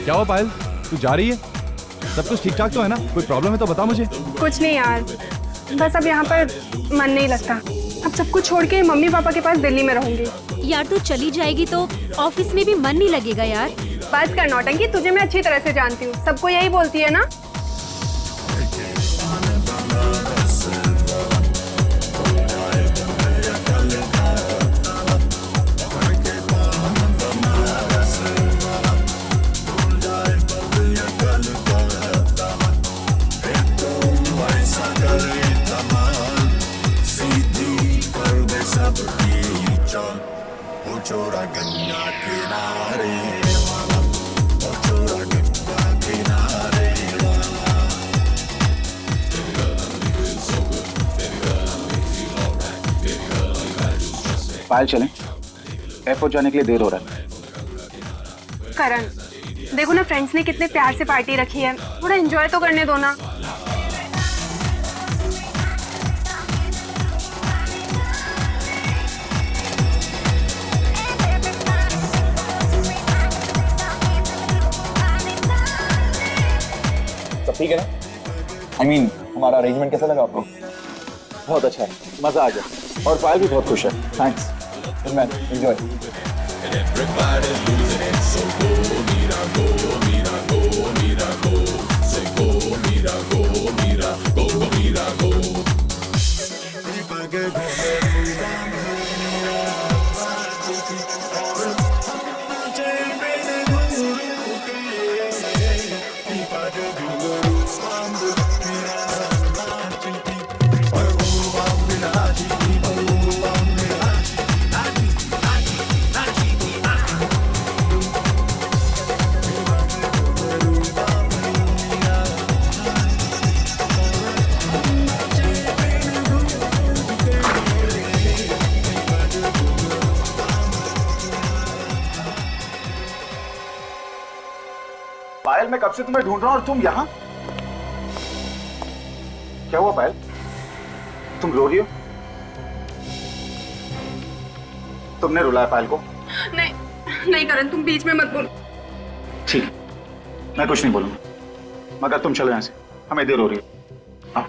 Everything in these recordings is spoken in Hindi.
क्या हुआ पायल, तू जा रही है? सब कुछ ठीक ठाक तो है ना? कोई प्रॉब्लम है तो बता मुझे। कुछ नहीं यार, बस अब यहाँ पर मन नहीं लगता। अब सब कुछ छोड़ के मम्मी पापा के पास दिल्ली में रहूंगी। यार तू चली जाएगी तो ऑफिस में भी मन नहीं लगेगा यार। बस कर नौटंकी, तुझे मैं अच्छी तरह से जानती हूँ, सबको यही बोलती है ना। पायल चलें, एयरपोर्ट जाने के लिए देर हो रहा है। करण, देखो ना फ्रेंड्स ने कितने प्यार से पार्टी रखी है, थोड़ा एंजॉय तो करने दो ना। सब ठीक है ना? I mean, हमारा अरेंजमेंट कैसा लगा आपको? बहुत अच्छा है, मजा आ गया और पायल भी बहुत खुश है। Thanks man, enjoy. पायल, मैं कब से तुम्हें ढूंढ रहा हूं और तुम यहाँ? क्या हुआ पायल? तुम रो रही हो? तुमने रुलाया पायल को? नहीं नहीं करण, तुम बीच में मत बोलो। ठीक है, मैं कुछ नहीं बोलूंगा, मगर तुम चलो यहाँ से, हमें देर हो रही है। हाँ।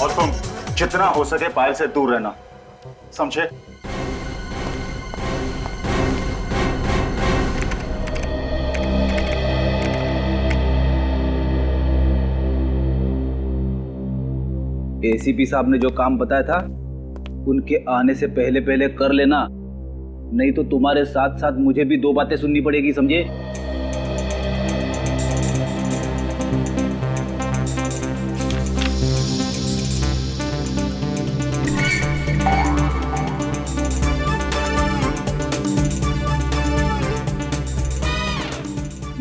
और तुम जितना हो सके पायल से दूर रहना, समझे? एसीपी साहब ने जो काम बताया था उनके आने से पहले पहले कर लेना, नहीं तो तुम्हारे साथ साथ मुझे भी 2 बातें सुननी पड़ेगी, समझे?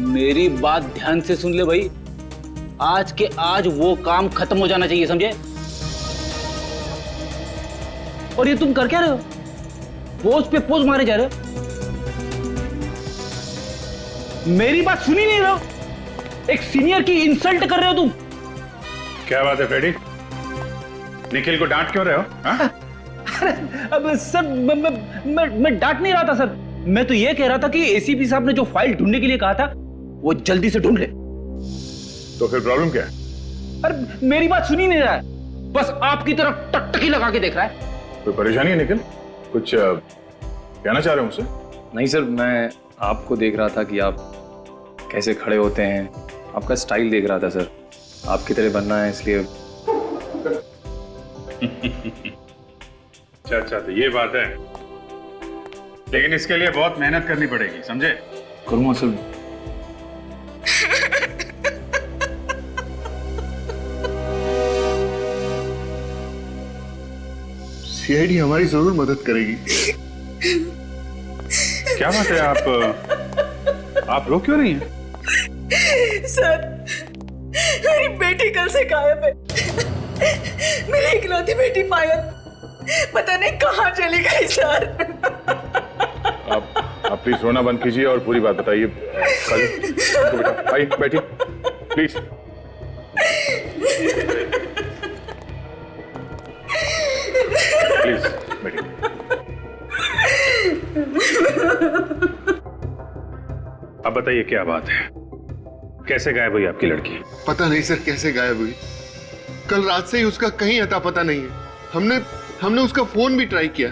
मेरी बात ध्यान से सुन ले भाई, आज के आज वो काम खत्म हो जाना चाहिए, समझे? और ये तुम कर क्या रहे हो? पोज पे पोज मारे जा रहे हो, मेरी बात सुनी नहीं रहे हो, एक सीनियर की इंसल्ट कर रहे हो तुम। क्या बात है फ्रेडी, निखिल को डांट क्यों रहे हो? अब सर मैं डांट नहीं रहा था सर, मैं तो ये कह रहा था कि एसीपी साहब ने जो फाइल ढूंढने के लिए कहा था वो जल्दी से ढूंढ ले। तो फिर प्रॉब्लम क्या है? अरे मेरी बात सुनी नहीं रहा है, बस आपकी तरफ टकटकी लगा के देख रहा है। कोई परेशानी है निखिल? कुछ कहना चाह रहे हो मुझसे? नहीं सर, मैं आपको देख रहा था कि आप कैसे खड़े होते हैं, आपका स्टाइल देख रहा था सर, आपकी तरह बनना है इसलिए। अच्छा, तो ये बात है, लेकिन इसके लिए बहुत मेहनत करनी पड़ेगी, समझे? करूँगा सर। सीआईडी हमारी जरूर मदद करेगी। क्या बात है, आप रो क्यों रही हैं? सर, मेरी बेटी कल से गायब है। मेरी इकलौती बेटी पायल पता नहीं कहाँ चली गई सर। आप प्लीज रोना बंद कीजिए और पूरी बात बताइए। बेटा आइए, बैठिए प्लीज। प्लीज बैठिए। अब बताइए क्या बात है, कैसे गायब हुई आपकी लड़की? पता नहीं सर कैसे गायब हुई। कल रात से ही उसका कहीं अता पता नहीं है। हमने उसका फोन भी ट्राई किया,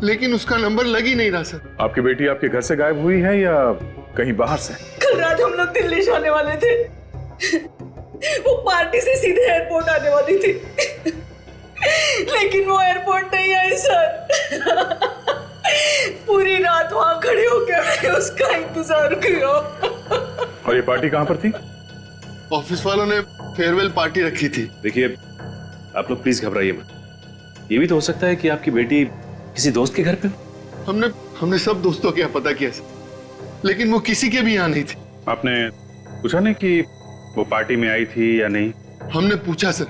लेकिन उसका नंबर लग ही नहीं रहा सर। आपकी बेटी आपके घर से गायब हुई है या कहीं बाहर से? कल रात हम लोग दिल्ली जाने वाले थे, वो पार्टी से सीधे एयरपोर्ट आने वाली थी, लेकिन वो एयरपोर्ट नहीं आई सर। पूरी रात वहां खड़े होकर मैंने उसका इंतजार किया। और ये पार्टी कहाँ पर थी? ऑफिस वालों ने फेयरवेल पार्टी रखी थी। देखिए आप लोग प्लीज घबराइए मत, ये भी तो हो सकता है कि आपकी बेटी किसी दोस्त के घर पे। हमने सब दोस्तों के यहाँ पता किया सर, लेकिन वो किसी के भी यहाँ नहीं थी। आपने पूछा नहीं कि वो पार्टी में आई थी या नहीं? हमने पूछा सर,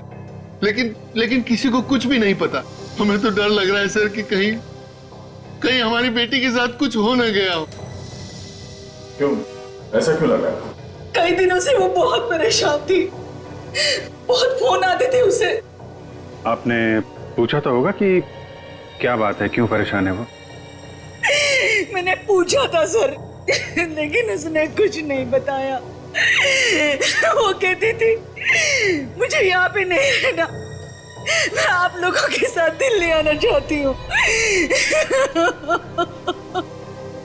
लेकिन किसी को कुछ भी नहीं पता। हमें तो डर लग रहा है सर कि कहीं हमारी बेटी के साथ कुछ हो न गया हो। क्यों, ऐसा क्यों लग रहा है? कई दिनों से वो बहुत परेशान थी, बहुत फोन आते थे उसे। आपने पूछा तो होगा कि क्या बात है, क्यों परेशान है वो? मैंने पूछा था सर, लेकिन उसने कुछ नहीं बताया। वो कहती थी मुझे यहाँ पे नहीं रहना, मैं आप लोगों के साथ दिल्ली आना चाहती हूँ।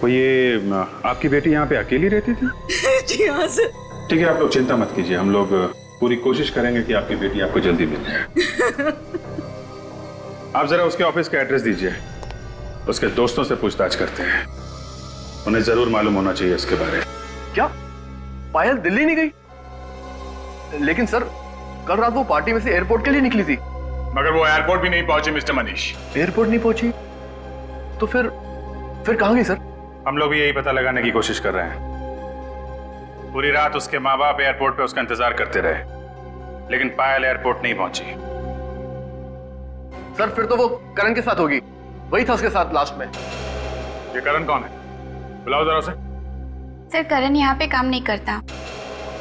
तो ये आपकी बेटी यहाँ पे अकेली रहती थी? जी हाँ सर। ठीक है, आप लोग चिंता मत कीजिए, हम लोग पूरी कोशिश करेंगे कि आपकी बेटी आपको जल्दी मिल जाए। आप जरा उसके ऑफिस का एड्रेस दीजिए, उसके दोस्तों से पूछताछ करते हैं, उन्हें जरूर मालूम होना चाहिए इसके बारे में। क्या पायल दिल्ली नहीं गई? लेकिन सर कल रात वो पार्टी में से एयरपोर्ट के लिए निकली थी। मगर वो एयरपोर्ट भी नहीं पहुंची मिस्टर मनीष। एयरपोर्ट नहीं पहुंची तो फिर कहां गई सर? हम लोग भी यही पता लगाने की कोशिश कर रहे हैं। पूरी रात उसके माँ बाप एयरपोर्ट पे उसका इंतजार करते रहे, लेकिन पायल एयरपोर्ट नहीं पहुंची। सर फिर तो वो करण के साथ होगी, वही था उसके साथ लास्ट में। ये करण कौन है? बुलाओ जरा उसे। सर करण यहाँ पे काम नहीं करता।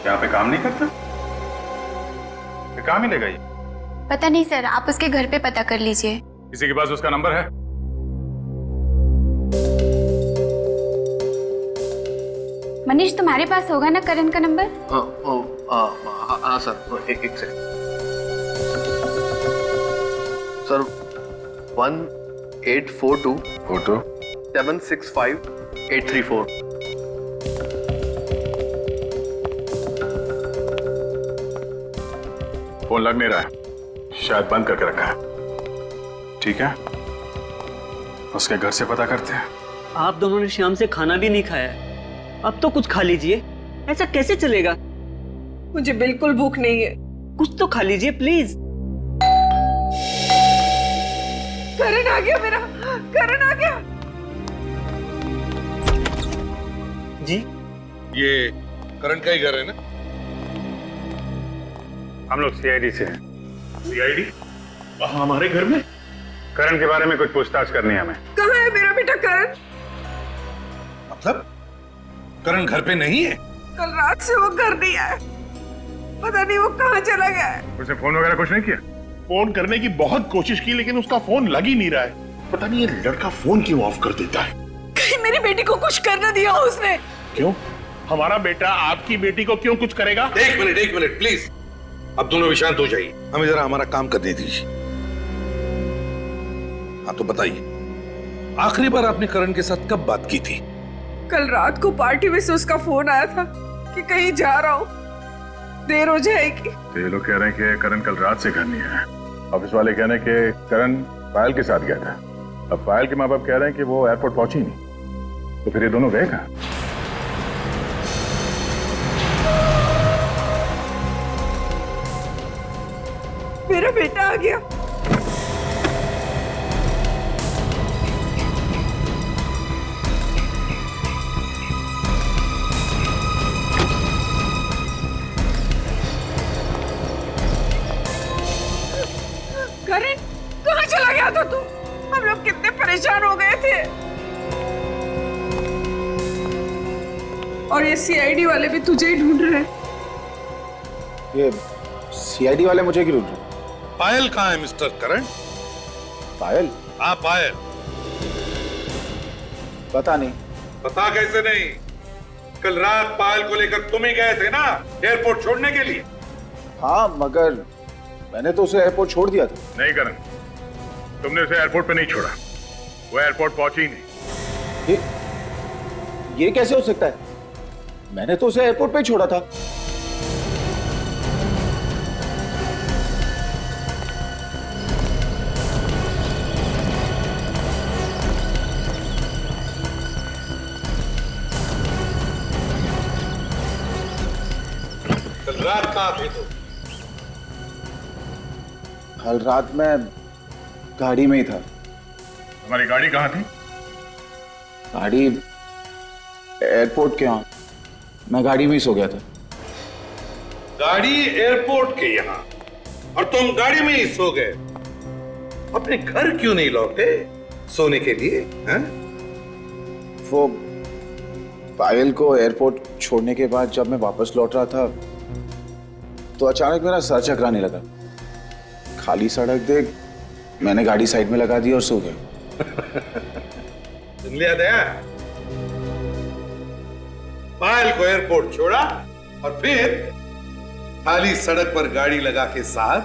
यहाँ पे काम नहीं करता? कहाँ मिलेगा ये? पता नहीं सर, आप उसके घर पे पता कर लीजिए। किसी के पास उसका नंबर है? मनीष तुम्हारे पास होगा ना करण का नंबर? हाँ सर, एक सेकंड सर। 1842 765 834। फोन लग नहीं रहा है, शायद बंद करके रखा है। ठीक है, उसके घर से पता करते हैं। आप दोनों ने शाम से खाना भी नहीं खाया है, अब तो कुछ खा लीजिए। ऐसा कैसे चलेगा? मुझे बिल्कुल भूख नहीं है। कुछ तो खा लीजिए प्लीज। करण आ गया मेरा, करण आ गया। जी ये करण का ही घर है ना? हम लोग सीआईडी से हैं। सीआईडी? हमारे घर में? करण के बारे में कुछ पूछताछ करनी है हमें। कहाँ है मेरा बेटा करण? मतलब करण घर पे नहीं है? कल रात से वो घर नहीं आया, पता नहीं वो कहाँ चला गया है। उसने फोन वगैरह कुछ नहीं किया? फोन करने की बहुत कोशिश की, लेकिन उसका फोन लग ही नहीं रहा है। पता नहीं ये लड़का फोन क्यों ऑफ कर देता है। कहीं मेरी बेटी को कुछ कर न दिया हो उसने। क्यों? हमारा बेटा आपकी बेटी को क्यों कुछ करेगा? एक मिनट प्लीज, अब दोनों भी शांत हो जाइए, हमें जरा हमारा काम करने दीजिए। हाँ तो बताइए, आखिरी बार आपने करण के साथ कब बात की थी? कल रात को पार्टी में से उसका फोन आया था कि कहीं जा रहा हूँ, देर हो जाएगी। तो ये लोग कह रहे हैं कि करण कल रात से घर नहीं आया। ऑफिस वाले कह रहे हैं कि करण पायल के साथ गया था। अब पायल के माँ बाप कह रहे हैं कि वो एयरपोर्ट पहुंची नहीं, तो फिर ये दोनों गए कहाँ? मेरा बेटा आ गया। करण कहाँ चला गया था तू? हम लोग कितने परेशान हो गए थे। और ये सीआईडी वाले भी तुझे ही ढूंढ रहे हैं। ये सीआईडी वाले मुझे क्यों ढूंढ रहे? पायल कहाँ है मिस्टर करण? पायल? हाँ पायल। पता नहीं। पता कैसे नहीं? कल रात पायल को लेकर तुम ही गए थे ना एयरपोर्ट छोड़ने के लिए? हाँ, मगर मैंने तो उसे एयरपोर्ट छोड़ दिया था। नहीं करण, तुमने उसे एयरपोर्ट पे नहीं छोड़ा। वो एयरपोर्ट पहुंची ही नहीं। ये कैसे हो सकता है? मैंने तो उसे एयरपोर्ट पे ही छोड़ा था। कल रात कहाँ थे तुम? कल रात मैं गाड़ी में ही था। तुम्हारी गाड़ी कहाँ थी? गाड़ी एयरपोर्ट के यहाँ, मैं गाड़ी में ही सो गया था। गाड़ी एयरपोर्ट के यहाँ और तुम गाड़ी में ही सो गए? अपने घर क्यों नहीं लौटे सोने के लिए? हैं? वो पायल को एयरपोर्ट छोड़ने के बाद जब मैं वापस लौट रहा था तो अचानक मेरा सर चकराने लगा। खाली सड़क देख मैंने गाड़ी साइड में लगा दी और सो गया। सुन लिया दया? पायल को एयरपोर्ट छोड़ा और फिर खाली सड़क पर गाड़ी लगा के साथ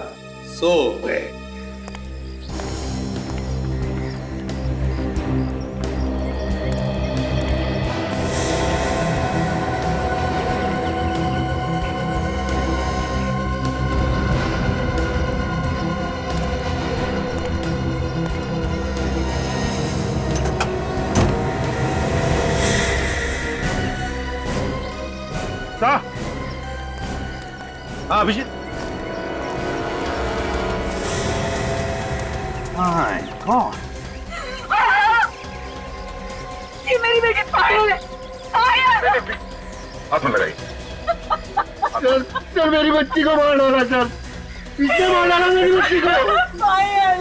सो गए। हाँ अभिजीत। माय गॉड, ये मेरी बेटी पायल है। पायल! हाथ में लगाई। सर मेरी बच्ची को मार डाला सर, पीछे मार डाला मेरी बच्ची को। पायल!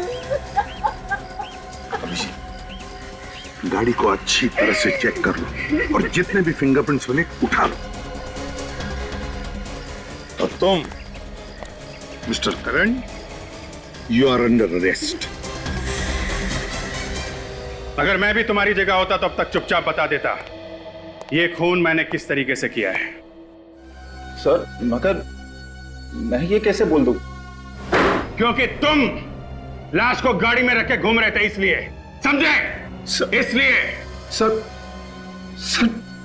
गाड़ी को अच्छी तरह से चेक कर लो और जितने भी फिंगरप्रिंट्स बने उठा लो। और तुम mister Karan, you are under arrest. अगर मैं भी तुम्हारी जगह होता तो अब तक चुपचाप बता देता ये खून मैंने किस तरीके से किया है। सर मगर मैं ये कैसे बोल दूं? क्योंकि तुम लाश को गाड़ी में रख के घूम रहे थे, इसलिए। समझे? इसलिए। सर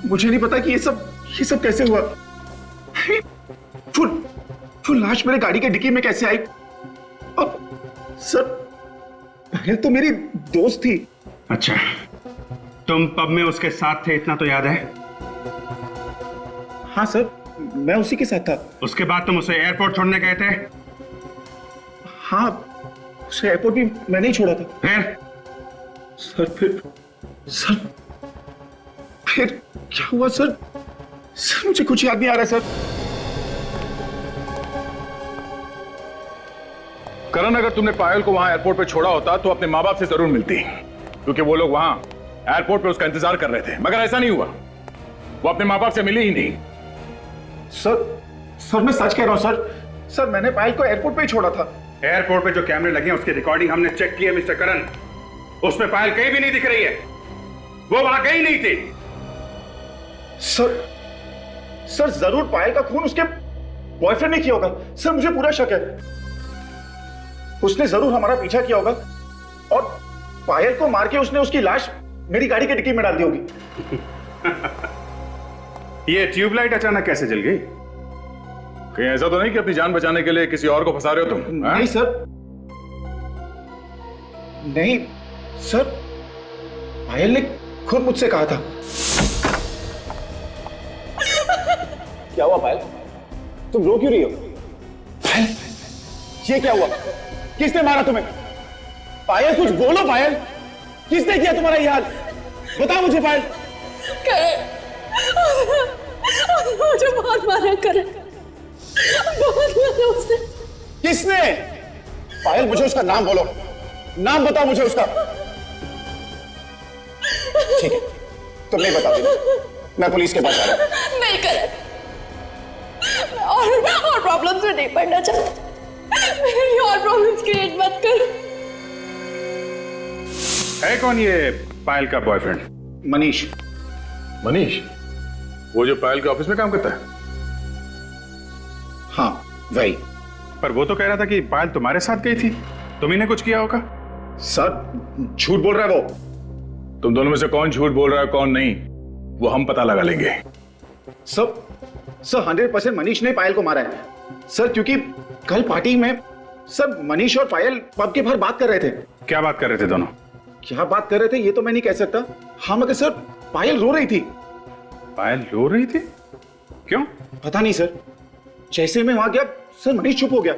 मुझे नहीं पता कि ये सब कैसे हुआ। फुल लाश मेरे गाड़ी के डिक्की में कैसे आई? अब सर पायल तो मेरी दोस्त थी। अच्छा, तुम पब में उसके साथ थे, इतना तो याद है? हाँ सर, मैं उसी के साथ था। उसके बाद तुम उसे एयरपोर्ट छोड़ने गए थे? हाँ, उसे एयरपोर्ट भी मैंने ही छोड़ा था। फिर? सर फिर क्या हुआ सर? सर मुझे कुछ याद नहीं आ रहा सर। करण, अगर तुमने पायल को वहां एयरपोर्ट पे छोड़ा होता तो अपने माँ बाप से जरूर मिलती, क्योंकि वो लोग वहां एयरपोर्ट पे उसका इंतजार कर रहे थे। मगर ऐसा नहीं हुआ, वो अपने माँ बाप से मिली ही नहीं। सर मैं सच कह रहा हूं सर मैंने पायल को एयरपोर्ट पे ही छोड़ा था। एयरपोर्ट पे जो कैमरे लगे हैं उसकी रिकॉर्डिंग हमने चेक की है मिस्टर करण, उसमें पायल कहीं भी नहीं दिख रही है। वो वहां गई नहीं थी। सर जरूर पायल का खून उसके बॉयफ्रेंड ने किया होगा। सर मुझे पूरा शक है, उसने जरूर हमारा पीछा किया होगा और पायल को मार के उसने उसकी लाश मेरी गाड़ी के डिक्की में डाल दी होगी। ये ट्यूबलाइट अचानक कैसे जल गई? कहीं ऐसा तो नहीं कि अपनी जान बचाने के लिए किसी और को फंसा रहे हो तुम? नहीं सर, नहीं सर, पायल ने खुद मुझसे कहा था। क्या हुआ पायल? तुम रो क्यों रही हो? पायल, ये क्या हुआ? किसने मारा तुम्हें? पायल कुछ बोलो पायल, किसने किया तुम्हारा ये हाल? बताओ मुझे पायल। मुझे बहुत मारा करे, बहुत मारा उसने। किसने? पायल मुझे उसका नाम बोलो, नाम बताओ मुझे उसका। ठीक है, तुम नहीं बताओगे, मैं पुलिस के पास आ रहा हूं। नहीं करे, और प्रॉब्लम्स में नहीं पड़ना चाहता। मेरी और प्रॉब्लम्स क्रिएट मत कर। है कौन ये पायल का बॉयफ्रेंड? मनीष। मनीष, वो जो पायल के ऑफिस में काम करता है? हाँ वही। पर वो तो कह रहा था कि पायल तुम्हारे साथ गई थी, तुम्ही ने कुछ किया होगा। सर झूठ बोल रहा है वो। तुम दोनों में से कौन झूठ बोल रहा है कौन नहीं, वो हम पता लगा लेंगे। सर 100% मनीष ने पायल को मारा है सर, क्योंकि कल पार्टी में सर मनीष और पायल पब के बाहर बात कर रहे थे। क्या बात कर रहे थे दोनों? क्या बात कर रहे थे ये तो मैं नहीं कह सकता। हाँ मगर सर पायल रो रही थी। पायल रो रही थी? क्यों? पता नहीं सर, जैसे मैं वहां गया सर मनीष चुप हो गया।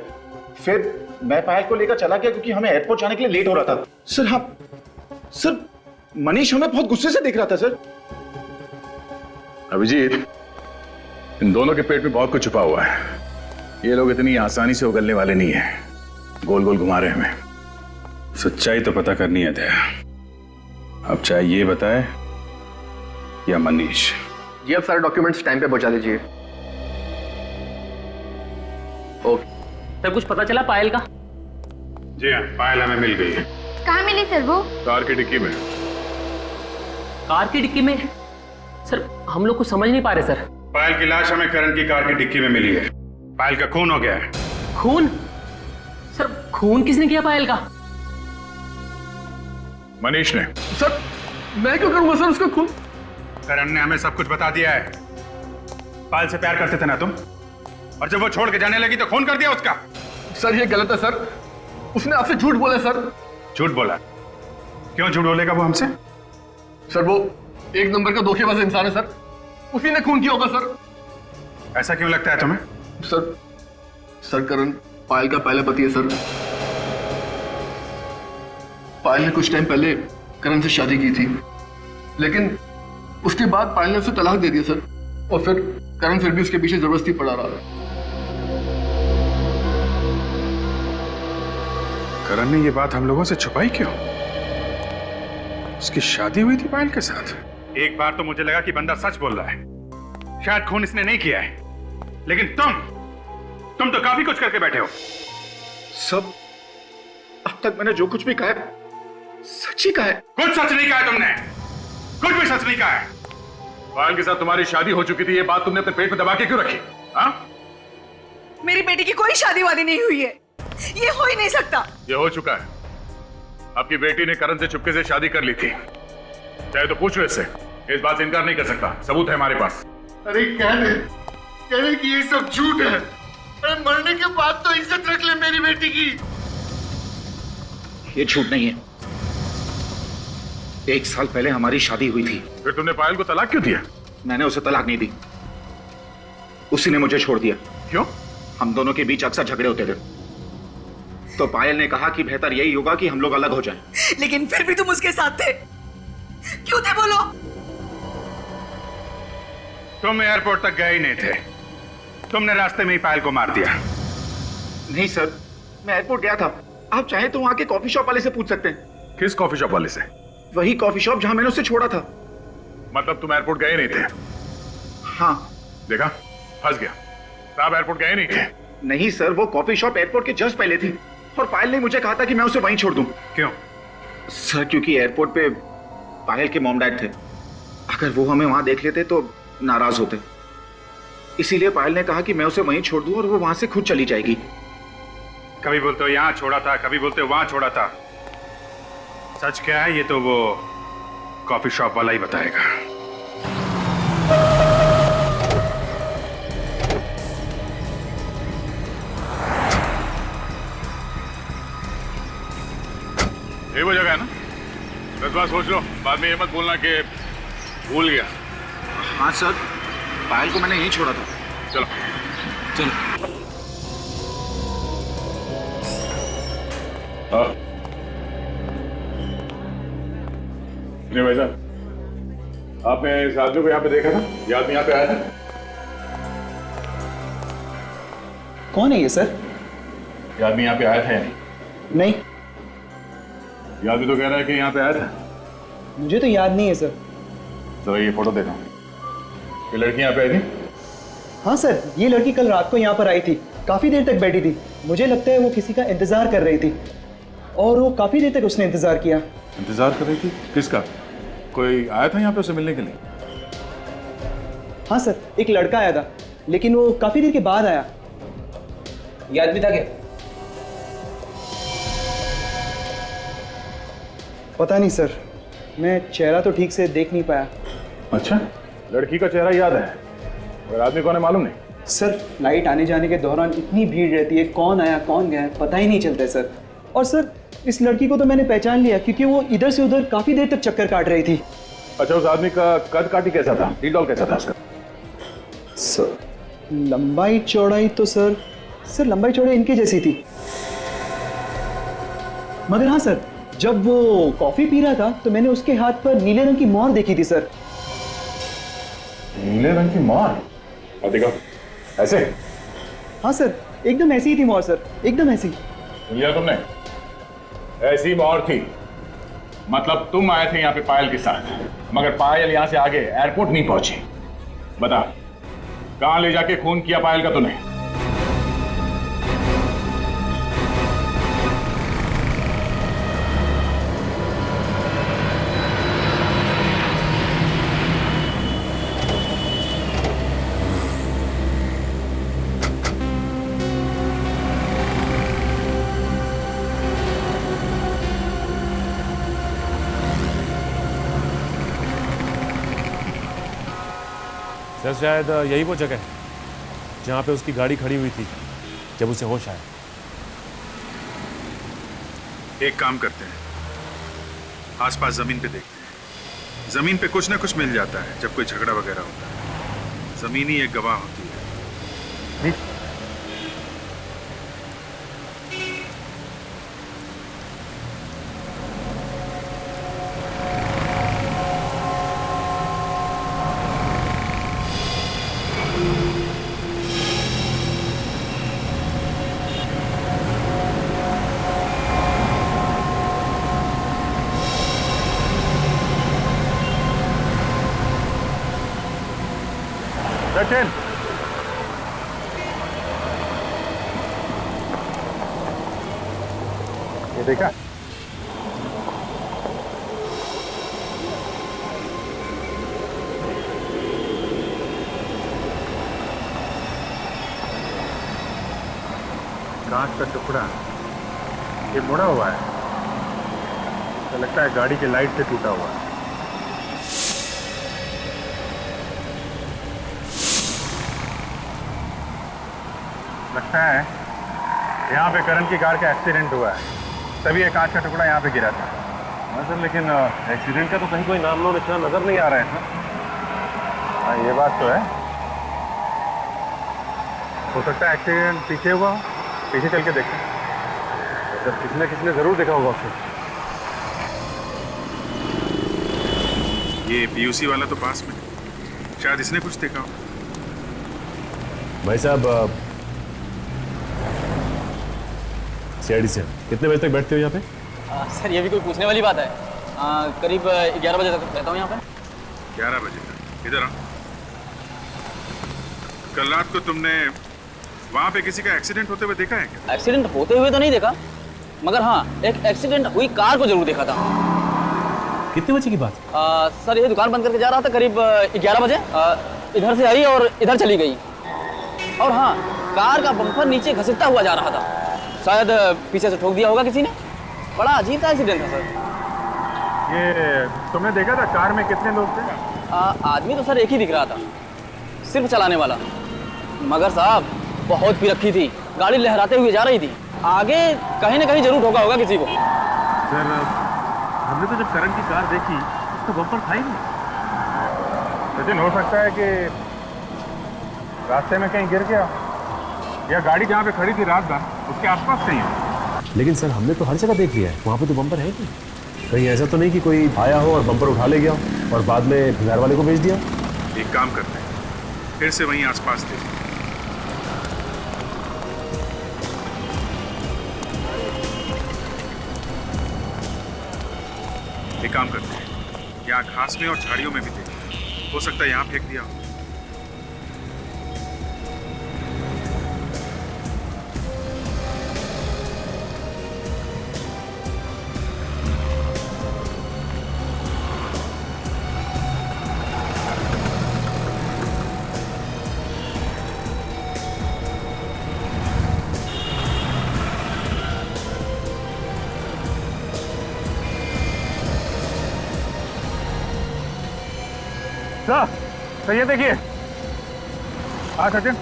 फिर मैं पायल को लेकर चला गया क्योंकि हमें एयरपोर्ट जाने के लिए लेट हो रहा था। सर हाँ सर, मनीष हमें बहुत गुस्से से देख रहा था सर। अभिजीत, इन दोनों के पेट में बहुत कुछ छुपा हुआ है। ये लोग इतनी आसानी से उगलने वाले नहीं है, गोल गोल घुमा रहे हैं हमें। सच्चाई तो पता करनी है दया। अब चाहे ये बताए या मनीष। ये अब सारे डॉक्यूमेंट्स टाइम पे पहुंचा दीजिए। ओके सर, कुछ पता चला पायल का? जी हाँ, पायल हमें मिल गई है। कहाँ मिली सर वो? कार की डिक्की में। कार की डिक्की में? सर हम लोग कुछ समझ नहीं पा रहे सर। पायल की लाश हमें करण की कार की डिक्की में मिली है। पायल का खून हो गया है। खून? सर खून किसने किया पायल का? मनीष ने। सर मैं क्यों करूंगा सर उसका खून? करण ने हमें सब कुछ बता दिया है। पायल से प्यार करते थे ना तुम, और जब वो छोड़ के जाने लगी तो खून कर दिया उसका। सर ये गलत है सर, उसने आपसे झूठ बोला सर। झूठ बोला? क्यों झूठ बोलेगा वो हमसे? सर वो एक नंबर का धोखेबाज इंसान है सर, उसी ने खून किया होगा सर। ऐसा क्यों लगता है तुम्हें? सर करण पायल का पहला पति है सर। पायल ने कुछ टाइम पहले करण से शादी की थी, लेकिन उसके बाद पायल ने उसे तलाक दे दिया सर, और फिर करण फिर भी उसके पीछे जबरदस्ती पड़ा रहा। करण ने ये बात हम लोगों से छुपाई क्यों? उसकी शादी हुई थी पायल के साथ। एक बार तो मुझे लगा कि बंदा सच बोल रहा है, शायद खून इसने नहीं किया है, लेकिन तुम तो काफी कुछ करके बैठे हो। सब अब तक मैंने जो कुछ भी कहा है सच ही कहा है। कुछ सच नहीं कहा है तुमने, कुछ भी सच नहीं कहा है। पायल के साथ तुम्हारी शादी हो चुकी थी, ये बात तुमने अपने पेट में दबा के क्यों रखी? हाँ? मेरी बेटी की कोई शादी वादी नहीं हुई है, ये हो ही नहीं सकता। ये हो चुका है। आपकी बेटी ने करण से चुपके से शादी कर ली थी, चाहे तो पूछ लो इससे, इस बात से इनकार नहीं कर सकता, सबूत है हमारे पास। अरे कह दे कि ये सब झूठ है। अरे मरने के बाद तो इज्जत रख ले मेरी बेटी की। ये झूठ नहीं है। 1 साल पहले हमारी शादी हुई थी। फिर तुमने पायल को तलाक क्यों दिया? मैंने उसे तलाक नहीं दी, उसी ने मुझे छोड़ दिया। क्यों? हम दोनों के बीच अक्सर झगड़े होते थे, तो पायल ने कहा कि बेहतर यही होगा कि हम लोग अलग हो जाएं। लेकिन फिर भी तुम उसके साथ थे, क्यों थे बोलो? तुम एयरपोर्ट तक गए ही नहीं थे, तुमने रास्ते में ही पायल को मार दिया। नहीं सर, मैं एयरपोर्ट गया था। आप चाहें तो वहां के कॉफी शॉप वाले से पूछ सकते हैं। किस कॉफी शॉप वाले से? वही कॉफी शॉप जहां मैंने उसे छोड़ा था। मतलब तुम एयरपोर्ट गए नहीं थे? हाँ। देखा, फंस गया। साहब एयरपोर्ट गए नहीं थे? नहीं सर, वो कॉफी शॉप एयरपोर्ट के जस्ट पहले थी, और पायल ने मुझे कहा था कि मैं उसे वहीं छोड़ दूं। क्यों? सर क्योंकि एयरपोर्ट पे पायल के मॉम डैड थे, अगर वो हमें वहां देख लेते तो नाराज होते, इसीलिए पायल ने कहा कि मैं उसे वहीं छोड़ दूं और वो वहां से खुद चली जाएगी। कभी बोलते हो यहां छोड़ा था, कभी बोलते हो वहां छोड़ा था। सच क्या है ये तो वो कॉफी शॉप वाला ही बताएगा। ये वो जगह है ना? 10 बार सोच लो, बाद में ये मत बोलना कि भूल गया। हाँ सर, पायल को मैंने यहीं छोड़ा था। चलो चलो। हाँ नहीं भाई साहब, आपने इस आदमी को यहाँ पे देखा था? ये आदमी यहाँ पे आया था? कौन है ये सर? ये आदमी यहाँ पे आया था या नहीं? नहीं। ये आदमी तो कह रहा है कि यहाँ पे आया था। मुझे तो याद नहीं है सर। जरा ये फोटो देखो। ये लड़की यहाँ पे आई थी? हाँ सर, ये लड़की कल रात को यहाँ पर आई थी, काफी देर तक बैठी थी। मुझे लगता है वो किसी का इंतजार कर रही थी, और वो काफी देर तक उसने इंतजार किया। इंतजार कर रही थी? किसका? कोई आया था यहाँ पे उसे मिलने के लिए? हाँ सर, एक लड़का आया था, लेकिन वो काफी देर के बाद आया। ये आदमी था क्या? पता नहीं सर, मैं चेहरा तो ठीक से देख नहीं पाया। अच्छा, लड़की का चेहरा याद है, और आदमी कौन है मालूम नहीं? सर, फ्लाइट आने जाने के दौरान इतनी भीड़ रहती है, कौन आया कौन गया पता ही नहीं चलता है सर। और सर, इस लड़की को तो मैंने पहचान लिया क्योंकि वो इधर से उधर काफी देर तक चक्कर काट रही थी। अच्छा, उस आदमी का कद काठी कैसा था, डी डॉल कैसा था उसका? सर, लंबाई चौड़ाई तो सर लंबाई चौड़ाई इनके जैसी थी, मगर हाँ सर, जब वो कॉफी पी रहा था तो मैंने उसके हाथ पर नीले रंग की मोहर देखी थी सर। नीले रंग की मोहर? और देखो ऐसे? हाँ सर, एकदम ऐसी ही थी मोहर सर, एकदम ऐसी। सुन लिया तुमने? ऐसी मोहर थी, मतलब तुम आए थे यहाँ पे पायल के साथ, मगर पायल यहाँ से आगे एयरपोर्ट नहीं पहुंची। बता, कहां ले जाके खून किया पायल का तूने? सर शायद यही वो जगह है जहाँ पे उसकी गाड़ी खड़ी हुई थी जब उसे होश आया। एक काम करते हैं, आसपास जमीन पे देखते हैं, जमीन पे कुछ ना कुछ मिल जाता है जब कोई झगड़ा वगैरह होता है। जमीन ही एक गवाह होती है। सचिन, ये देखा? कांच का टुकड़ा ये मुड़ा हुआ है, तो लगता है गाड़ी की लाइट से टूटा हुआ है। लगता है यहाँ पे करण की कार का एक्सीडेंट हुआ है, तभी ये कांच का टुकड़ा यहाँ पे गिरा था। हाँ सर, लेकिन एक्सीडेंट का तो कहीं कोई नाम लो निशान नजर नहीं आ रहा है। हाँ, ये बात तो है। हो सकता है एक्सीडेंट पीछे हुआ हो, पीछे चल के देखते हैं। सर, किसने जरूर देखा होगा उसे। ये पीयूसी वाला तो पास में, शायद इसने कुछ देखा हो। भाई साहब, सीआईडी से कितने बजे तक बैठते हो यहाँ पे? सर, ये भी कोई पूछने वाली बात है। करीब 11 बजे तक रहता हूँ यहाँ पे। 11 बजे तक? इधर आ। कल रात को तुमने वहाँ पे किसी का एक्सीडेंट होते हुए देखा है क्या? एक्सीडेंट होते हुए तो नहीं देखा, मगर हाँ, एक एक्सीडेंट हुई कार को जरूर देखा था। कितने बजे की बात? सर, ये दुकान बंद करके जा रहा था करीब 11 बजे। इधर से आई और इधर चली गई। और हाँ, कार का बम्पर नीचे घसीटता हुआ जा रहा था, शायद पीछे से ठोक दिया होगा किसी ने। बड़ा अजीब सा एक्सीडेंट था सर। ये तुमने देखा था कार में कितने लोग थे? आदमी तो सर एक ही दिख रहा था, सिर्फ चलाने वाला। मगर साहब, बहुत पी रखी थी, गाड़ी लहराते हुए जा रही थी, आगे कहीं ना कहीं जरूर ठोका होगा किसी को। सर, हमने तो जब करण की कार देखी तो बम्पर था ही नहीं। लेकिन हो सकता है कि रास्ते में कहीं गिर गया, या गाड़ी जहाँ पे खड़ी थी रात भर उसके आसपास कहीं है। लेकिन सर, हमने तो हर जगह देख लिया है, वहाँ पे तो बम्पर है नहीं। कहीं ऐसा तो नहीं कि कोई आया हो और बम्पर उठा ले गया और बाद में घर वाले को भेज दिया? एक काम करते हैं, फिर से वहीं आसपास थे। एक काम करते हैं, यहाँ घास में और झाड़ियों में भी देखते, हो सकता है यहाँ फेंक दिया हो। सर ये देखिए। हाँ सचिन,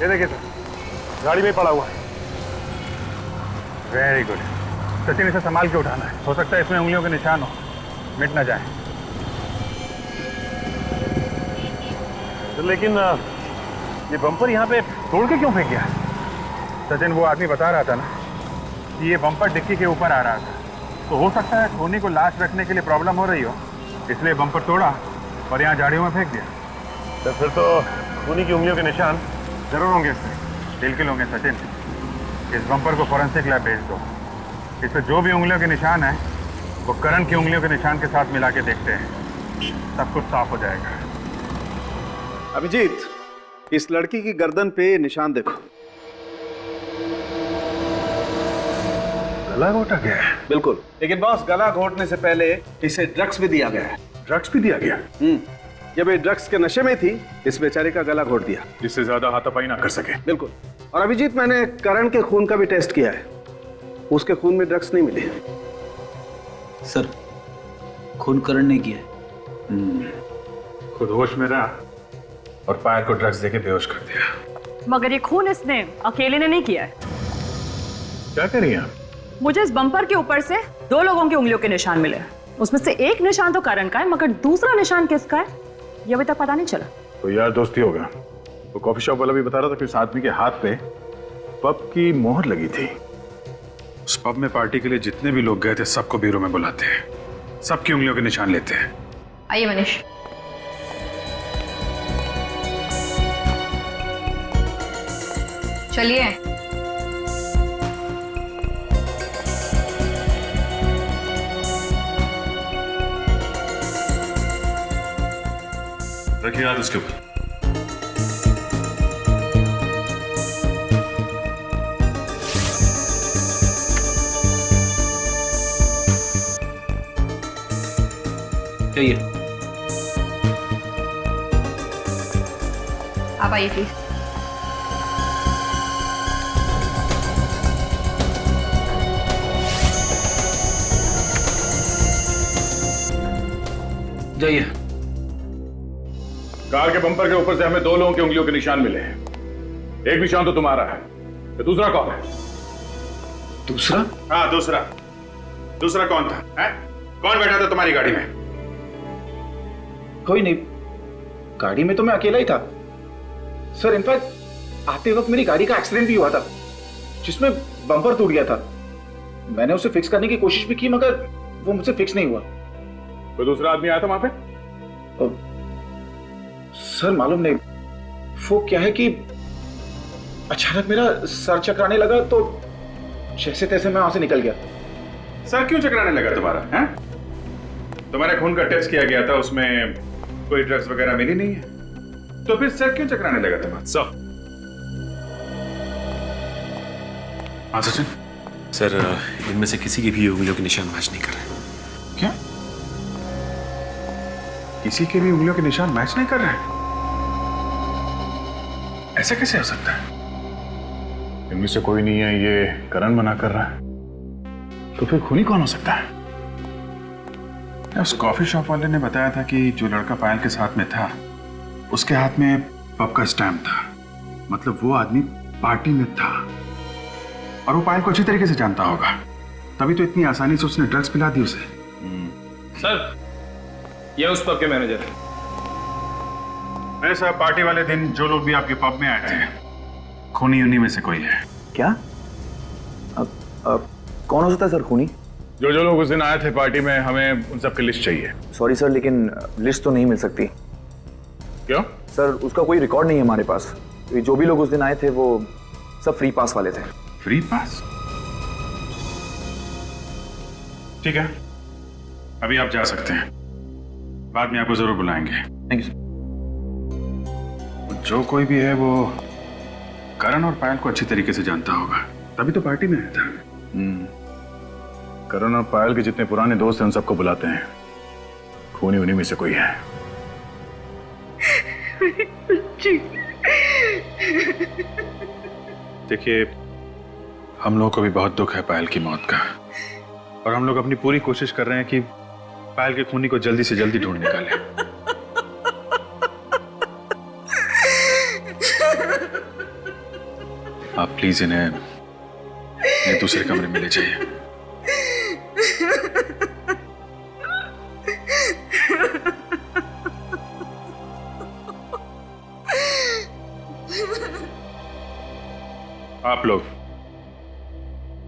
ये देखिए सर, गाड़ी में पड़ा हुआ है। वेरी गुड सचिन, इसे संभाल के उठाना है। हो सकता है इसमें उंगलियों के निशान हो, मिट ना जाए। तो लेकिन ये बम्पर यहाँ पे तोड़ के क्यों फेंक गया? सचिन, वो आदमी बता रहा था ना कि ये बम्पर डिक्की के ऊपर आ रहा था, तो हो सकता है खूनी को लाश रखने के लिए प्रॉब्लम हो रही हो, इसलिए बम्पर तोड़ा और यहाँ झाड़ियों में फेंक दिया। तो फिर तो खूनी की उंगलियों के निशान जरूर होंगे इसमें। बिल्कुल होंगे सचिन। इस बम्पर को फॉरेंसिक लैब भेज दो। इस पर जो भी उंगलियों के निशान है वो करण की उंगलियों के निशान के साथ मिला के देखते हैं, सब कुछ साफ हो जाएगा। अभिजीत, इस लड़की की गर्दन पे निशान देखो। गला घोटा गया है? बिल्कुल, लेकिन बॉस, गला घोटने से पहले इसे ड्रग्स भी दिया गया है। ड्रग्स भी दिया गया? जब ये ड्रग्स के नशे में थी, इस बेचारे का गला घोट दिया, जिससे ज्यादा हाथापाई ना कर सके। बिल्कुल। और अभिजीत, मैंने करण के खून का भी टेस्ट किया है, उसके खून में ड्रग्स नहीं मिले। सर, खून करण ने किया। खुद होश में रहा और पायल को ड्रग्स देके बेहोश कर दिया। मगर ये खून इसने अकेले ने नहीं किया है। क्या कर रही हैं आप? मुझे इस बम्पर के ऊपर से 2 लोगों की उंगलियों के निशान मिले। उसमें से एक निशान तो करण का है, मगर दूसरा निशान किसका है ये अभी तक पता नहीं चला। तो यार दोस्ती होगा। वो कॉफी शॉप वाला भी बता रहा था कि उस आदमी के हाथ पे पब की मोहर लगी थी। उस पब में पार्टी के लिए जितने भी लोग गए थे सबको ब्यूरो में बुलाते हैं, सबकी उंगलियों के निशान लेते हैं। आइए मनीष। चलिए। रखिए हाथ उसके ऊपर। चाहिए। आप आइए प्लीज। जाइए। कार के बम्पर के ऊपर से हमें 2 लोगों की उंगलियों के निशान मिले हैं। एक निशान तो तुम्हारा है, तो दूसरा कौन है? दूसरा? हाँ, दूसरा कौन था? है? कौन बैठा था तुम्हारी गाड़ी में? कोई नहीं, गाड़ी में तो मैं अकेला ही था सर। इनफैक्ट आते वक्त मेरी गाड़ी का एक्सीडेंट भी हुआ था, जिसमें बम्पर टूट गया था। मैंने उसे फिक्स करने की कोशिश भी की, मगर वो मुझसे फिक्स नहीं हुआ। कोई दूसरा आदमी आया था वहां पे? सर मालूम नहीं, वो क्या है कि अचानक मेरा सर चकराने लगा, तो जैसे तैसे मैं वहां से निकल गया। सर क्यों चकराने लगा तुम्हारा? हैं? तुम्हारे खून का टेस्ट किया गया था, उसमें कोई ड्रग्स वगैरह मिली नहीं है, तो फिर सर क्यों चकराने लगा तुम्हारा? सर। हाँ सचिन। सर, इनमें से किसी की भी उंगलियों के निशान मैच नहीं कर रहे। क्या? किसी के भी उंगलियों के निशान मैच नहीं कर रहे? ऐसा कैसे हो सकता है? इनमें से कोई नहीं है, ये करण मना कर रहा है, तो फिर खूनी कौन हो सकता है? उस कॉफी शॉप वाले ने बताया था कि जो लड़का पायल के साथ में था, उसके हाथ में पब का स्टैम्प था। मतलब वो आदमी पार्टी में था और वो पायल को अच्छी तरीके से जानता होगा, तभी तो इतनी आसानी से उसने ड्रग्स पिला दी उसे। सर, ये उस पब के मैनेजर है। अरे साहब, पार्टी वाले दिन जो लोग भी आपके पब में आए थे, खूनी उन्हीं में से कोई है। क्या? कौन हो सकता है सर खूनी? जो लोग उस दिन आए थे पार्टी में, हमें उन सब की लिस्ट चाहिए। सॉरी सर, लेकिन लिस्ट तो नहीं मिल सकती। क्यों? सर, उसका कोई रिकॉर्ड नहीं है हमारे पास। जो भी लोग उस दिन आए थे वो सब फ्री पास वाले थे। Free pass? ठीक है, अभी आप जा सकते हैं, बाद में आपको जरूर बुलाएंगे। Thank you sir. जो कोई भी है वो करण और पायल को अच्छी तरीके से जानता होगा, तभी तो पार्टी में आया था। करण और पायल के जितने पुराने दोस्त हैं उन सबको बुलाते हैं, खूनी उन्हीं में से कोई है। देखिए, हम लोगों को भी बहुत दुख है पायल की मौत का, और हम लोग अपनी पूरी कोशिश कर रहे हैं कि पायल के खूनी को जल्दी से जल्दी ढूंढ निकालें। आप प्लीज इन्हें दूसरे कमरे में ले जाइए। आप लोग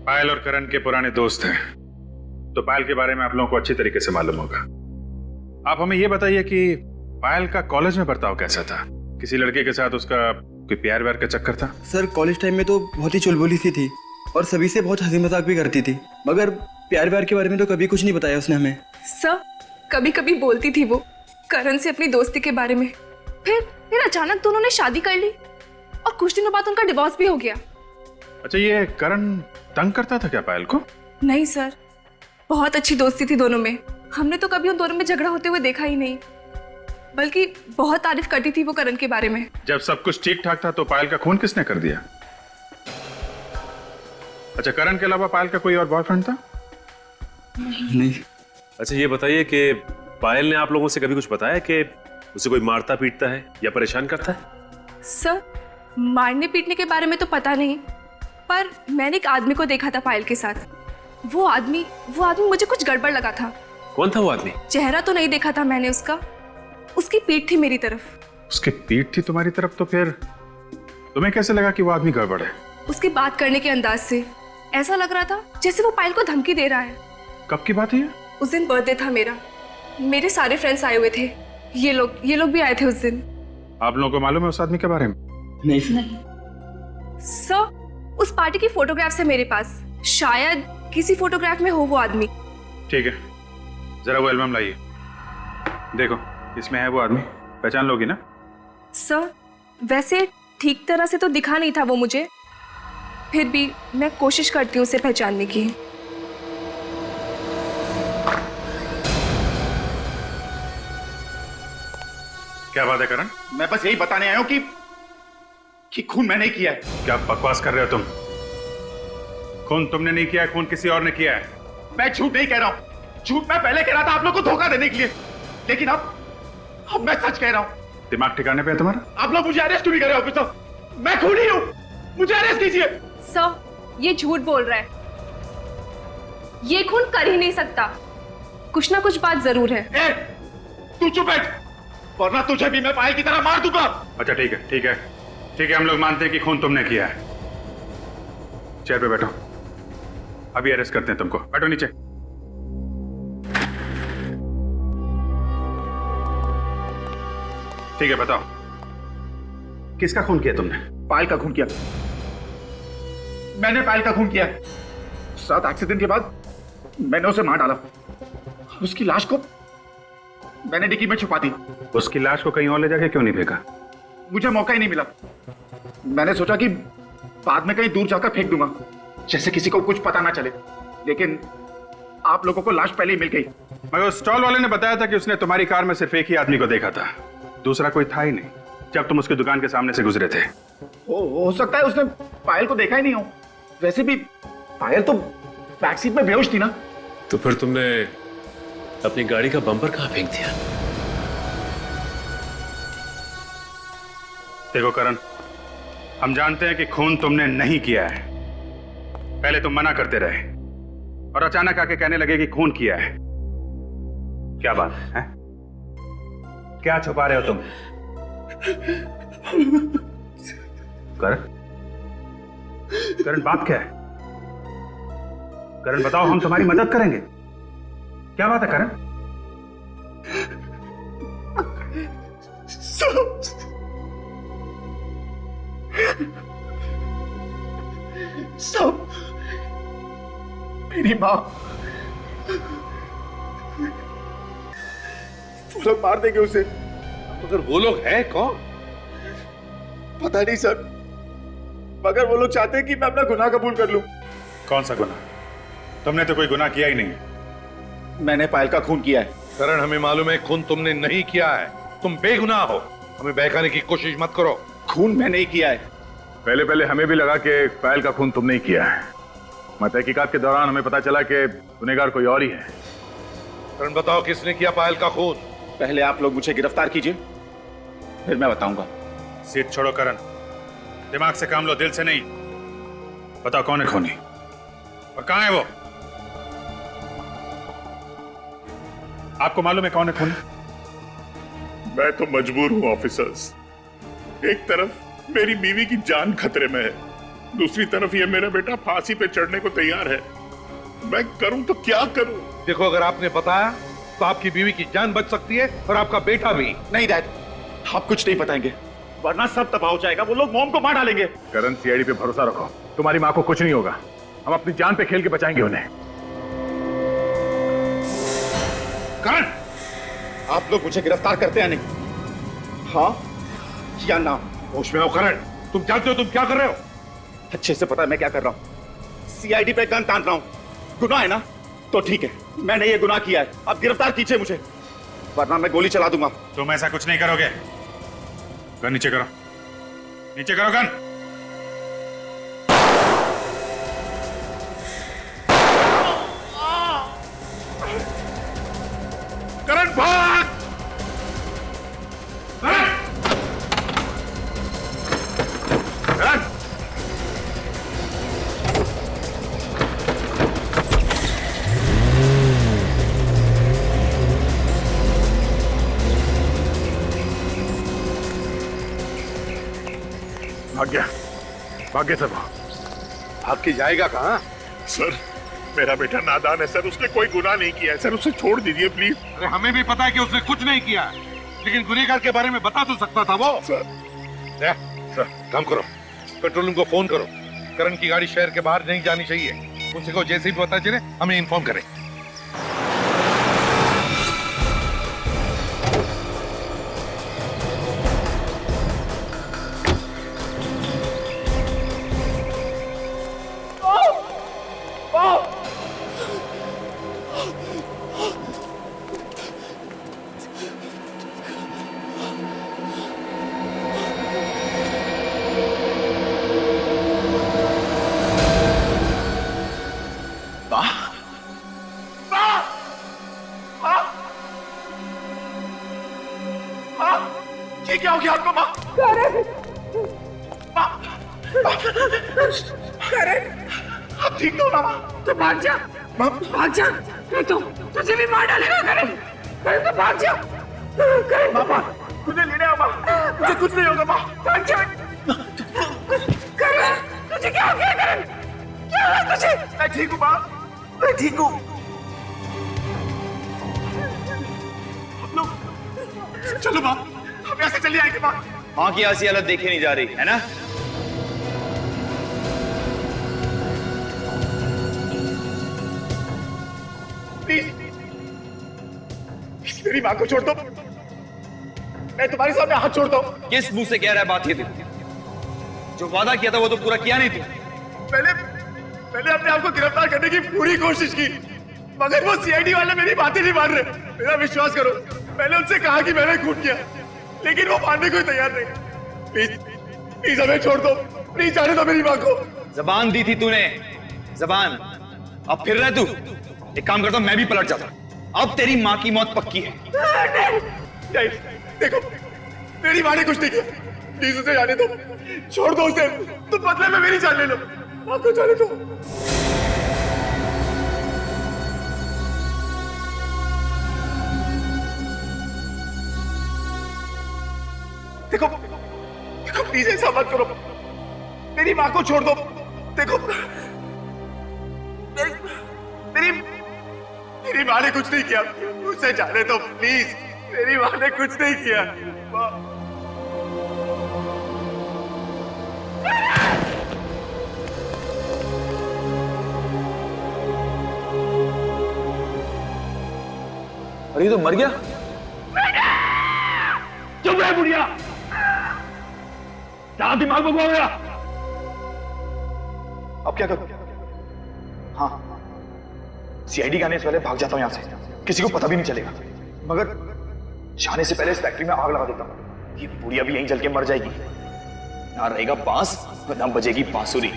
पायल और करण के पुराने दोस्त हैं, तो पायल के बारे में आप लोगों को अच्छी तरीके से मालूम होगा। आप हमें यह बताइए कि पायल का कॉलेज में बर्ताव कैसा था? किसी लड़के के साथ उसका कोई प्यार व्यार का चक्कर था? सर कॉलेज टाइम में तो बहुत ही चुलबुली सी थी और सभी से बहुत हंसी मजाक भी करती थी, मगर प्यार व्यार के बारे में तो कभी कुछ नहीं बताया उसने हमें। सर कभी कभी बोलती थी वो करण से अपनी दोस्ती के बारे में, फिर अचानक दोनों ने शादी कर ली और कुछ दिनों बाद उनका डिवोर्स भी हो गया। अच्छा, ये करण तंग करता था क्या पायल को? नहीं सर, बहुत अच्छी दोस्ती थी दोनों में। हमने तो कभी उन दोनों में झगड़ा होते हुए देखा ही नहीं, बल्कि बहुत तारीफ करती थी वो करण के बारे में। जब सब कुछ ठीक ठाक था तो पायल का खून किसने कर दिया? अच्छा, करण के अलावा पायल का कोई और बॉयफ्रेंड था? नहीं। अच्छा ये बताइए कि पायल ने आप लोगों से कभी कुछ बताया कि उसे कोई मारता पीटता है या परेशान करता है? सर मारने पीटने के बारे में तो पता नहीं, पर मैंने एक आदमी को देखा था पायल के साथ। वो आदमी मुझे कुछ गड़बड़ लगा था। कौन था वो आदमी? चेहरा तो नहीं देखा था मैंने उसका, उसकी पीठ थी मेरी तरफ। उसकी पीठ थी तुम्हारी तरफ? तो फिर तुम्हें कैसे लगा कि वो आदमी गड़बड़ है? उसकी बात करने के अंदाज से ऐसा लग रहा था जैसे वो पायल को धमकी दे रहा है। कब की बात है ये? उस दिन बर्थडे था मेरा, मेरे सारे फ्रेंड्स आए हुए थे, ये लोग भी आए थे उस दिन। आप लोगों को मालूम है उस आदमी के बारे में? नहीं सर, उस पार्टी की फोटोग्राफ्स है मेरे पास, शायद किसी फोटोग्राफ में हो वो आदमी। ठीक है, जरा वो एल्बम लाइए, देखो इसमें है वो आदमी, पहचान लोगी ना? सर वैसे ठीक तरह से तो दिखा नहीं था वो मुझे, फिर भी मैं कोशिश करती हूँ उसे पहचानने की। क्या बात है करण? मैं बस यही बताने आया हूं कि खून मैंने किया है। क्या बकवास कर रहे हो तुम? खून तुमने नहीं किया है, खून किसी और ने किया है। मैं झूठ नहीं कह रहा हूं, झूठ मैं पहले कह रहा था आप लोग को धोखा देने के लिए, लेकिन अब मैं सच कह रहा हूं। दिमाग ठिकाने पे है तुम्हारा? आप लोग मुझे अरेस्ट क्यों नहीं कर रहे ऑफिसर? मैं खूनी हूं, मुझे अरेस्ट कीजिए। सर ये झूठ बोल रहा है, ये खून कर ही नहीं सकता, कुछ ना कुछ बात जरूर है। तू चुप बैठ, वरना तुझे भी मैं पायल की तरह मार दूंगा। अच्छा ठीक है ठीक है ठीक है, हम लोग मानते हैं कि खून तुमने किया है। चेयर पे बैठो, अभी अरेस्ट करते हैं तुमको। बैठो नीचे। ठीक है, बताओ किसका खून किया तुमने? पायल का खून किया, मैंने पायल का खून किया। साथ एक्सीडेंट के बाद मैंने उसे मार डाला, उसकी लाश को मैंने डिक्की में छुपा दी। उसकी लाश को कहीं और ले जाके क्यों नहीं फेंका? मुझे मौका ही नहीं मिला, मैंने सोचा कि बाद में कहीं दूर जाकर फेंक दूंगा, जैसे किसी को कुछ पता ना चले, लेकिन आप लोगों को लाश पहले ही मिल गई। मगर उस स्टॉल वाले ने बताया था कि उसने तुम्हारी कार में सिर्फ एक ही आदमी को देखा था, दूसरा कोई था ही नहीं जब तुम उसकी दुकान के सामने से गुजरे थे। हो सकता है उसने पायल को देखा ही नहीं हो, वैसे भी पायल तो बैक सीट में बेहोश थी ना। तो फिर तुमने अपनी गाड़ी का बम्पर कहां फेंक दिया? देखो करण, हम जानते हैं कि खून तुमने नहीं किया है, पहले तुम मना करते रहे और अचानक आके कहने लगे कि खून किया है। क्या बात है? क्या छुपा रहे हो तुम? करण बात क्या है? करण बताओ, हम तुम्हारी मदद करेंगे। क्या बात है करण? सब मेरी माँ, वो लोग मार देंगे उसे। मगर वो लोग हैं कौन? पता नहीं सर, मगर वो लोग चाहते हैं कि मैं अपना गुनाह कबूल कर लूं। कौन सा गुनाह? तुमने तो कोई गुनाह किया ही नहीं। मैंने पायल का खून किया है। करण हमें मालूम है खून तुमने नहीं किया है, तुम बेगुनाह हो, हमें बहकाने की कोशिश मत करो। खून मैंने ही किया है। पहले पहले हमें भी लगा कि पायल का खून तुमने ही किया है, मगर तहकीकात के दौरान हमें पता चला कि गुनहगार कोई और ही है। करण बताओ किसने किया पायल का खून? पहले आप लोग मुझे गिरफ्तार कीजिए, फिर मैं बताऊंगा। सीट छोड़ो करण, दिमाग से काम लो, दिल से नहीं। बताओ कौन है खूनी और कहां है वो? आपको मालूम है कौन है खूनी? मैं तो मजबूर हूं ऑफिसर्स। एक तरफ मेरी बीवी की जान खतरे में है, दूसरी तरफ ये मेरा बेटा फांसी पे चढ़ने को तैयार है। मैं करूं तो क्या करूं? देखो, अगर आपने बताया तो आपकी बीवी की जान बच सकती है और आपका बेटा भी। नहीं डैड, आप कुछ नहीं बताएंगे वरना सब तबाह हो जाएगा। वो लोग मॉम को मार डालेंगे। करण, सीआईडी पे भरोसा रखो, तुम्हारी माँ को कुछ नहीं होगा। हम अपनी जान पे खेल के बचाएंगे उन्हें। करण, आप लोग मुझे गिरफ्तार करते हैं नहीं? हाँ या ना? होश में आओ करण, तुम जानते हो तुम क्या कर रहे हो? अच्छे से पता है मैं क्या कर रहा हूँ। सीआईडी पे गन तान रहा हूँ। गुनाह है ना? तो ठीक है, मैंने ये गुनाह किया है। अब गिरफ्तार कीजिए मुझे, वरना मैं गोली चला दूंगा। तुम ऐसा कुछ नहीं करोगे। गन नीचे करो, नीचे करो गन। करण भाग! भाग गया सर। आपकी जाएगा कहाँ? सर, मेरा बेटा नादान है सर, उसने कोई गुनाह नहीं किया है सर, उसे छोड़ दीजिए प्लीज। अरे हमें भी पता है कि उसने कुछ नहीं किया, लेकिन गुनहगार के बारे में बता तो सकता था वो। सर, काम करो, कंट्रोल रूम को फोन करो। करण की गाड़ी शहर के बाहर नहीं जानी चाहिए। उनसे को जैसे ही पता चले हमें इन्फॉर्म करें। ये क्या हो गया आपको? माँ, करण, आप ठीक तो हो ना माँ? तो भाग जा, भाग जा, नहीं तो तुझे भी मार डालेगा। करण, करण तो भाग जा। करण, माँ, मुझे लेने आओ माँ, मुझे कुछ नहीं होगा माँ। भाग जा। करण, तुझे क्या हो गया? करण, क्या हुआ तुझे? मैं ठीक हूँ माँ, मैं ठीक हूँ। चलो माँ, हम यहाँ से चले आएंगे माँ। माँ की ऐसी हालत देखी नहीं जा रही है ना? प्लीज, मेरी माँ को छोड़ दो। मैं तुम्हारे सामने हाथ छोड़ता हूँ। किस मुंह से कह रहा है बात ये तू? जो वादा किया था वो तो पूरा किया नहीं तू। मैंने अपने आप को गिरफ्तार करने की पूरी कोशिश की, मगर वो सीआईडी वाले मेरी बातें नहीं मान रहे। मेरा विश्वास करो, मैंने उनसे कहा कि मैंने खून किया, लेकिन वो मानने को तैयार नहीं। प्लीज, प्लीज हमें छोड़ दो, प्लीज जाने दो मेरी माँ को। जबान दी थी तूने, जबान। अब फिर रहे तू। एक काम करता हूं, मैं भी पलट जाता। अब तेरी माँ की मौत पक्की है। नहीं, देखो, मेरी माँ ने कुछ नहीं किया। प्लीज उसे जाने दो, छोड़ दो उसे। तुम बदले में मेरी जान ले लो, माँ को जाने दो। देखो, देखो प्लीज ऐसा मत करो, मेरी माँ को छोड़ दो। देखो, मेरी माँ ने कुछ नहीं किया, उसे जाने दो प्लीज। मेरी माँ ने कुछ नहीं किया। अरे ये तो मर गया। चुप रहे बुढ़िया, क्या दिमाग में घुमा गया? अब क्या करूं? हाँ, सीआईडी के आने से पहले भाग जाता हूं यहां से, किसी को पता भी नहीं चलेगा। मगर जाने से पहले इस फैक्ट्री में आग लगा देता हूं। ये बुढ़िया भी यहीं जल के मर जाएगी। ना रहेगा बांस, ना बजेगी बांसुरी।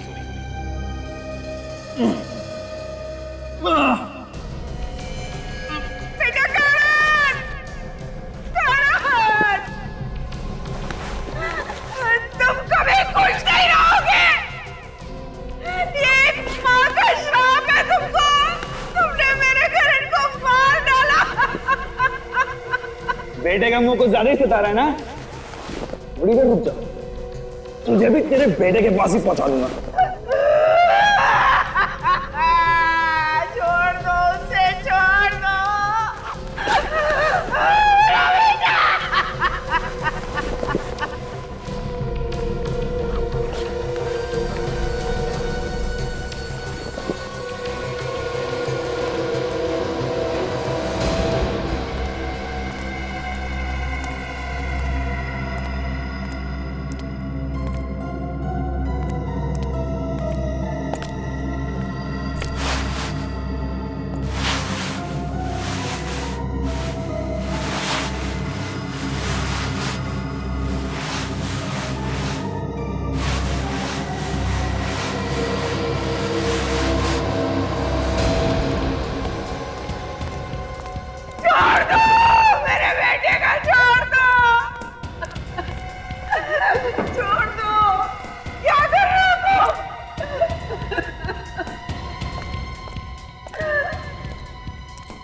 तुम कभी खुश नहीं रहोगे। बेटे का मुंह कुछ ज्यादा ही सता रहा है ना? थोड़ी देर रुक जा, तुझे भी तेरे बेटे के पास ही पहुंचा दूंगा। छोड़ दो उसे, छोड़ दो।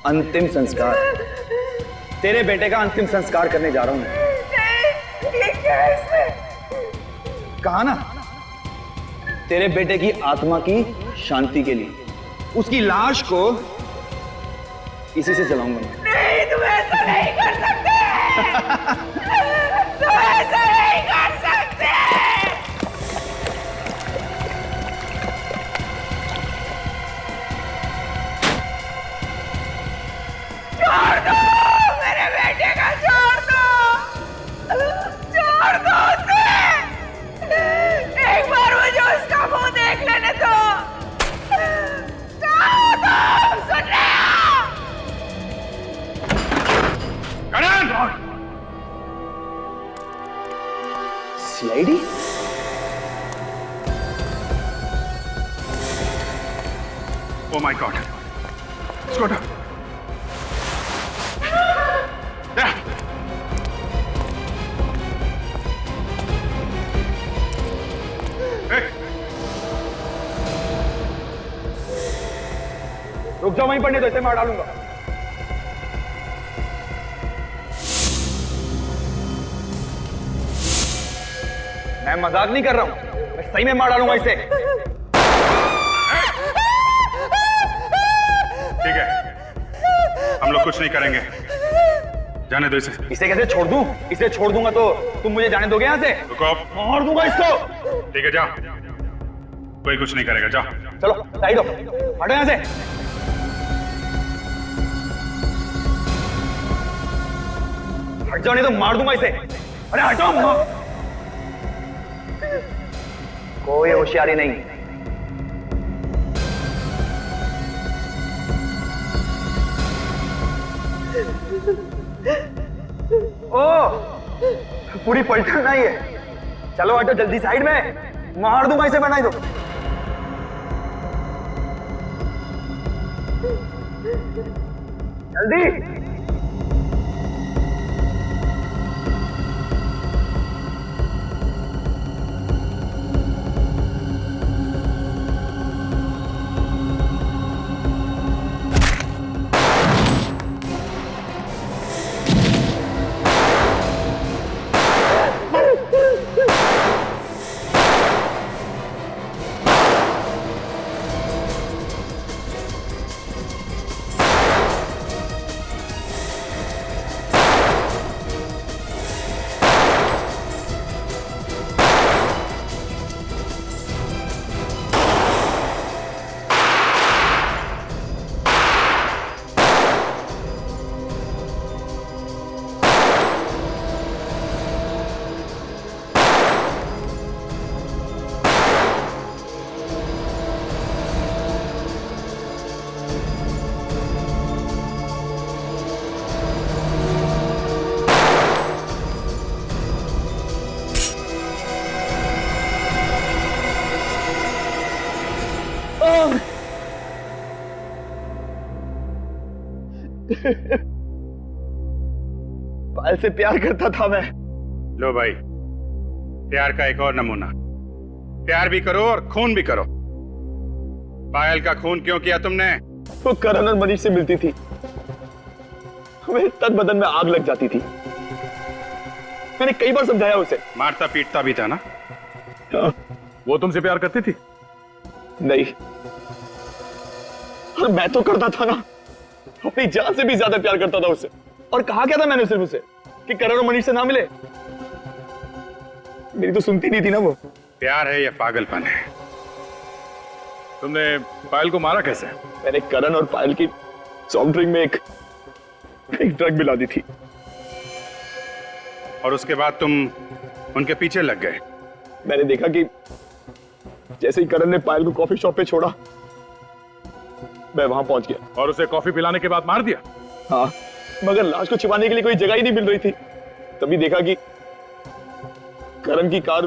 अंतिम संस्कार, तेरे बेटे का अंतिम संस्कार करने जा रहा हूं मैं। कहा ना, तेरे बेटे की आत्मा की शांति के लिए उसकी लाश को इसी से जलाऊंगा मैं। नहीं, तुम ऐसा नहीं कर सकते। तुम ऐसा नहीं कर सकते। छोड़ दो मेरे बेटे का, छोड़ दो, छोड़ दो उसे। एक बार मुझे उसका मुंह देख लेने दो। छोड़ दो, सुन रहे हो? CID? Oh my God, scooter रुक जाओ, वहीं पड़ने दो, इसे मार डालूंगा। मैं मजाक नहीं कर रहा हूं, मैं सही में मार डालूंगा इसे। ठीक है, हम लोग कुछ नहीं करेंगे, जाने दो इसे। इसे कैसे छोड़ दूं? इसे छोड़ दूंगा तो तुम मुझे जाने दोगे यहाँ से? रुको, मार दूंगा इसको। ठीक है, जाओ, कोई कुछ नहीं करेगा, जाओ। चलो साइड हो, हटो यहाँ से। हट जाओ नहीं तो मार दूंगा इसे। अरे हटो, कोई होशियारी नहीं। ओ, पूरी पलटन नहीं है। चलो हटो जल्दी साइड में, मार दूंगा इसे, बनाई दो। जल्दी। पायल से प्यार करता था मैं। लो भाई, प्यार का एक और नमूना। प्यार भी करो और खून भी करो। पायल का खून क्यों किया तुमने? वो करण और मनीष से मिलती थी, हमें तन बदन में आग लग जाती थी। मैंने कई बार समझाया उसे। मारता पीटता भी था ना? वो तुमसे प्यार करती थी? नहीं, और मैं तो करता था ना, अपनी जान से भी ज्यादा प्यार करता था उससे। और कहा क्या था मैंने सिर्फ उसे कि करण और मनीष से ना मिले। मेरी तो सुनती नहीं थी ना वो। प्यार है या पागलपन है? तुमने पायल को मारा कैसे? मैंने करण और पायल की सॉफ्ट ड्रिंक में एक ड्रग मिला दी थी। और उसके बाद तुम उनके पीछे लग गए? मैंने देखा कि जैसे ही करण ने पायल को कॉफी शॉप पे छोड़ा, मैं वहां पहुंच गया। और उसे कॉफी पिलाने के बाद मार दिया? हाँ, मगर लाश को छिपाने के लिए कोई जगह ही नहीं मिल रही थी। तभी देखा कि करण की कार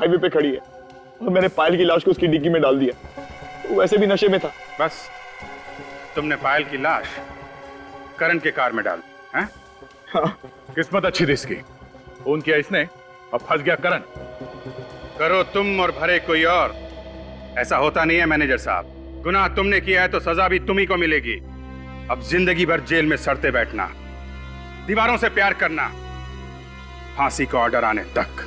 हाईवे पे खड़ी है और मैंने पायल की लाश को उसकी डिग्गी में डाल दिया। वो वैसे भी नशे में था। बस तुमने पायल की लाश करण के कार में डाल दी, हैं? हाँ। किस्मत अच्छी थी इसकी, फोन किया इसने और फंस गया करण। करो तुम और भरे कोई और, ऐसा होता नहीं है मैनेजर साहब। गुनाह तुमने किया है तो सजा भी तुम्ही को मिलेगी। अब जिंदगी भर जेल में सड़ते बैठना, दीवारों से प्यार करना, फांसी का ऑर्डर आने तक।